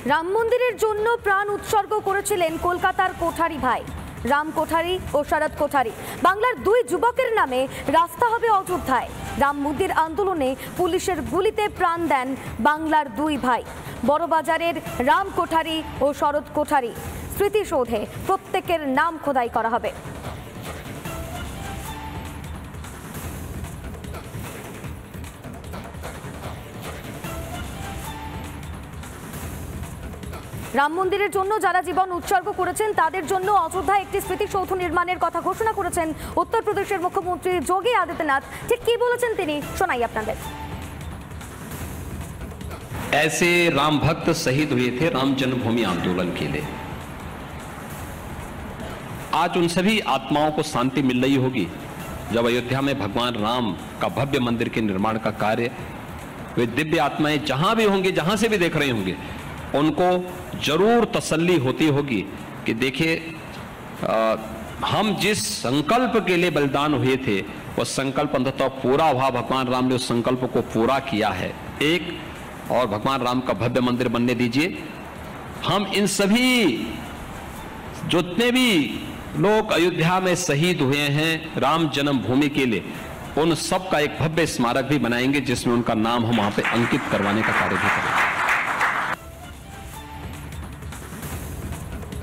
রাম মন্দিরের জন্য প্রাণ উৎসর্গ করেছিলেন কলকাতার কোঠারি ভাই রাম কোঠারি ও শরৎ কোঠারি। বাংলার দুই যুবকের নামে রাস্তা হবে অযোধ্যায়। রাম মন্দির আন্দোলনে পুলিশের গুলিতে প্রাণ দেন বাংলার দুই ভাই। বড়বাজারের রাম কোঠারি ও শরৎ কোঠারি স্মৃতিসৌধে প্রত্যেকের নাম খোদাই করা হবে। রাম মন্দিরের জন্য যারা জীবন উৎসর্গ করেছেন তাদের জন্য অযোধ্যায় একটি স্মৃতিসৌধ নির্মাণের কথা ঘোষণা করেছেন উত্তরপ্রদেশের মুখ্যমন্ত্রী যোগী আদিত্যনাথ। ঠিক কি বলেছেন তিনি, শোনাই আপনাদের। ऐसे राम भक्त शहीद हुए थे राम जन्मभूमि आंदोलन के लिए। आज उन सभी आत्माओं को शांति मिल रही होगी जब अयोध्या में भगवान राम का भव्य मंदिर के निर्माण का कार्य, वे दिव्य आत्माएं जहां भी होंगे, जहां से भी देख रहे होंगे, उनको जरूर तसल्ली होती होगी कि देखिए हम जिस संकल्प के लिए बलिदान हुए थे वह संकल्प अंततः पूरा हुआ। भगवान राम ने उस संकल्प को पूरा किया है। एक और भगवान राम का भव्य मंदिर बनने दीजिए। हम इन सभी जितने भी लोग अयोध्या में शहीद हुए हैं राम जन्मभूमि के लिए, उन सब का एक भव्य स्मारक भी बनाएंगे जिसमें उनका नाम हम वहां पे अंकित करवाने का कार्य भी करेंगे।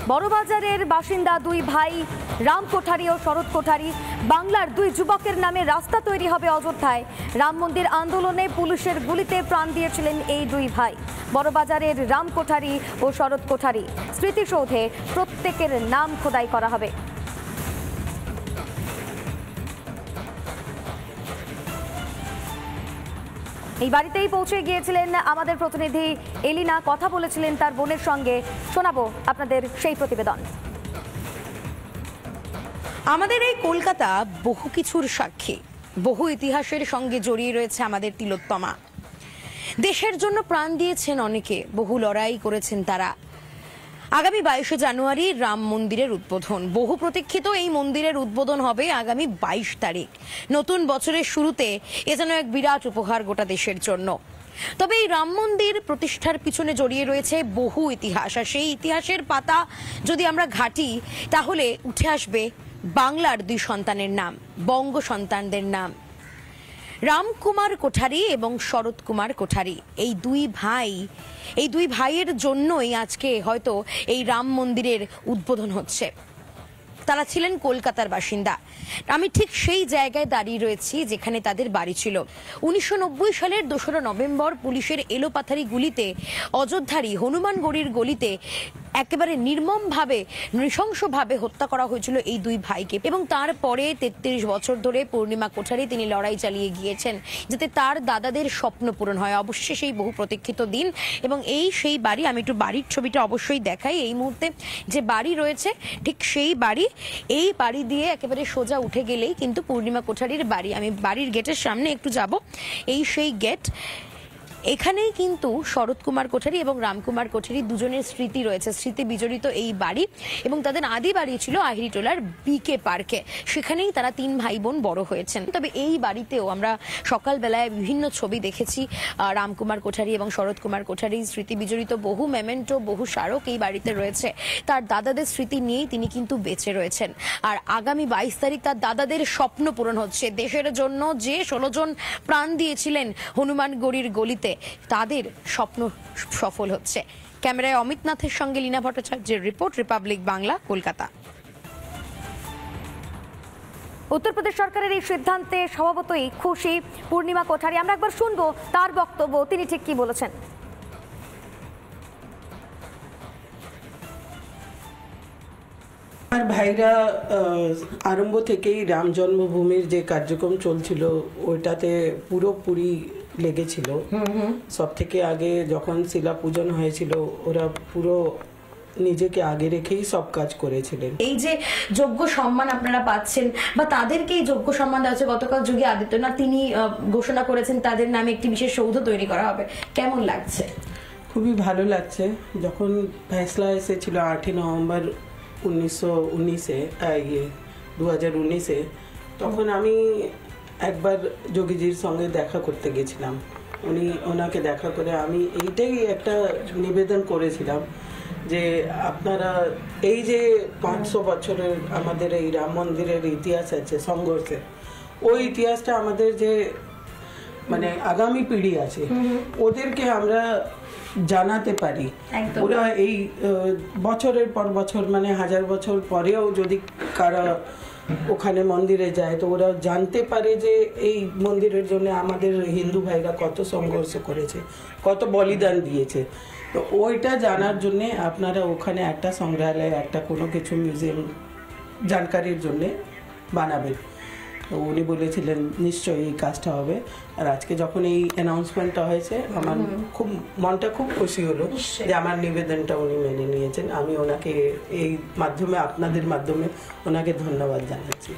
বড়বাজারের বাসিন্দা দুই ভাই রাম কোঠারি ও শরৎ কোঠারি, বাংলার দুই যুবকের নামে রাস্তা তৈরি হবে অযোধ্যায়। রাম মন্দির আন্দোলনে পুলিশের গুলিতে প্রাণ দিয়েছিলেন এই দুই ভাই। বড়বাজারের রাম কোঠারি ও শরৎ কোঠারি স্মৃতিসৌধে প্রত্যেকের নাম খোদাই করা হবে। এই বাড়িতেই পৌঁছে গিয়েছিলেন আমাদের প্রতিনিধি এলিনা, কথা বলেছিলেন তার বোনের সঙ্গে। শোনাবো আপনাদের সেই প্রতিবেদন। আমাদের এই কলকাতা বহু কিছুর সাক্ষী, বহু ইতিহাসের সঙ্গে জড়িয়ে রয়েছে আমাদের তিলোত্তমা। দেশের জন্য প্রাণ দিয়েছেন অনেকে, বহু লড়াই করেছেন তারা। আগামী 22শে জানুয়ারি রাম মন্দিরের উদ্বোধন, বহু প্রতীক্ষিত এই মন্দিরের উদ্বোধন হবে আগামী 22 তারিখ। নতুন বছরের শুরুতে এ যেন এক বিরাট উপহার গোটা দেশের জন্য। তবে এই রাম মন্দির প্রতিষ্ঠার পিছনে জড়িয়ে রয়েছে বহু ইতিহাস, আর সেই ইতিহাসের পাতা যদি আমরা ঘাঁটি তাহলে উঠে আসবে বাংলার দুই সন্তানের নাম, বঙ্গ সন্তানদের নাম। রামকুমার কোঠারি এবং শরৎ কুমার কোঠারি, এই দুই ভাইয়ের জন্যই আজকে হয়তো এই রাম মন্দিরের উদ্বোধন হচ্ছে। তারা ছিলেন কলকাতার বাসিন্দা। আমি ঠিক সেই জায়গায় দাঁড়িয়ে রয়েছি যেখানে তাদের বাড়ি ছিল। 1990 সালের 2রা নভেম্বর পুলিশের এলোপাথারি গুলিতে অযোধ্যারই হনুমানগড়ির গলিতে একেবারে নির্মমভাবে, নৃশংসভাবে হত্যা করা হয়েছিল এই দুই ভাইকে। এবং তারপরে 33 বছর ধরে পূর্ণিমা কোঠারি তিনি লড়াই চালিয়ে গিয়েছেন যাতে তার দাদাদের স্বপ্ন পূরণ হয়। অবশ্যই সেই বহু প্রতীক্ষিত দিন এবং সেই বাড়ি, আমি একটু বাড়ির ছবিটা অবশ্যই দেখাই। এই মুহূর্তে যে বাড়ি রয়েছে ঠিক সেই বাড়ি, এই বাড়ি দিয়ে একেবারে সোজা উঠে গেলেই কিন্তু পূর্ণিমা কোঠারির বাড়ি। আমি বাড়ির গেটের সামনে একটু যাব, এই সেই গেট। এখানেই কিন্তু শরৎ কুমার কোঠারি এবং রামকুমার কোঠারি দুজনের স্মৃতি রয়েছে, স্মৃতি বিজড়িত এই বাড়ি। এবং তাদের আদি বাড়ি ছিল আহিরিটোলার বিকে পার্কে, সেখানেই তারা 3 ভাই বোন বড় হয়েছেন। তবে এই বাড়িতেও আমরা সকালবেলায় বিভিন্ন ছবি দেখেছি, রামকুমার কোঠারি এবং শরৎ কুমার কোঠারি স্মৃতি বিজড়িত বহু মেমেন্টো, বহু স্মারক এই বাড়িতে রয়েছে। তার দাদাদের স্মৃতি নিয়েই তিনি কিন্তু বেঁচে রয়েছেন। আর আগামী 22 তারিখ তার দাদাদের স্বপ্ন পূরণ হচ্ছে। দেশের জন্য যে 16 জন প্রাণ দিয়েছিলেন হনুমানগড়ির গলিতে, তাদের স্বপ্ন সফল হচ্ছে। ক্যামেরায় অমিত নাথের সঙ্গে লীনা ভট্টাচার্যের রিপোর্ট, রিপাবলিক বাংলা, কলকাতা। উত্তরপ্রদেশ সরকারের এই সিদ্ধান্তে স্বভাবতই খুশি পূর্ণিমা কোঠারি। আমরা একবার শুনবো তার বক্তব্য, তিনি ঠিক কি বলেছেন। আমার ভাইরা আরম্ভ থেকেই রাম জন্মভূমির যে কার্যক্রম চলছিল ওইটাতে পুরোপুরি লেগেছিল। সব থেকে আগে যখন শিলা পূজন হয়েছিল ওরা পুরো নিজেকে আগে রেখেই সব কাজ করেছিলেন। এই যে যোগ্য সম্মান আপনারা পাচ্ছেন বা তাদেরকে এই যোগ্য সম্মান দেওয়া হচ্ছে, গতকাল যোগী আদিত্যনাথ তিনি ঘোষণা করেছেন তাদের নামে একটি বিশেষ সৌধ তৈরি করা হবে, কেমন লাগছে? খুবই ভালো লাগছে। যখন ফেসলা এসেছিল 8ই নভেম্বর 2019-এ, তখন আমি একবার যোগীজির সঙ্গে দেখা করতে গেছিলাম। উনি ওনাকে দেখা করে আমি এইটাই একটা নিবেদন করেছিলাম যে আপনারা এই যে 500 বছরের আমাদের এই রাম মন্দিরের ইতিহাস আছে সংঘর্ষের, ওই ইতিহাসটা আমাদের যে মানে আগামী পিঢ়ি আছে ওদেরকে আমরা জানাতে পারি। ওরা এই বছরের পর বছর মানে 1000 বছর পরেও যদি কারা ওখানে মন্দিরে যায় তো ওরা জানতে পারে যে এই মন্দিরের জন্য আমাদের হিন্দু ভাইরা কত সংঘর্ষ করেছে, কত বলিদান দিয়েছে। তো ওইটা জানার জন্য আপনারা ওখানে একটা সংগ্রহালয়, একটা কোনো কিছু মিউজিয়াম জানকারির জন্য বানাবেন। তো উনি বলেছিলেন নিশ্চয়ই এই কাজটা হবে। আর আজকে যখন এই অ্যানাউন্সমেন্টটা হয়েছে আমার খুব মনটা খুব খুশি হলো যে আমার নিবেদনটা উনি মেনে নিয়েছেন। আমি ওনাকে এই মাধ্যমে, আপনাদের মাধ্যমে ওনাকে ধন্যবাদ জানাচ্ছি।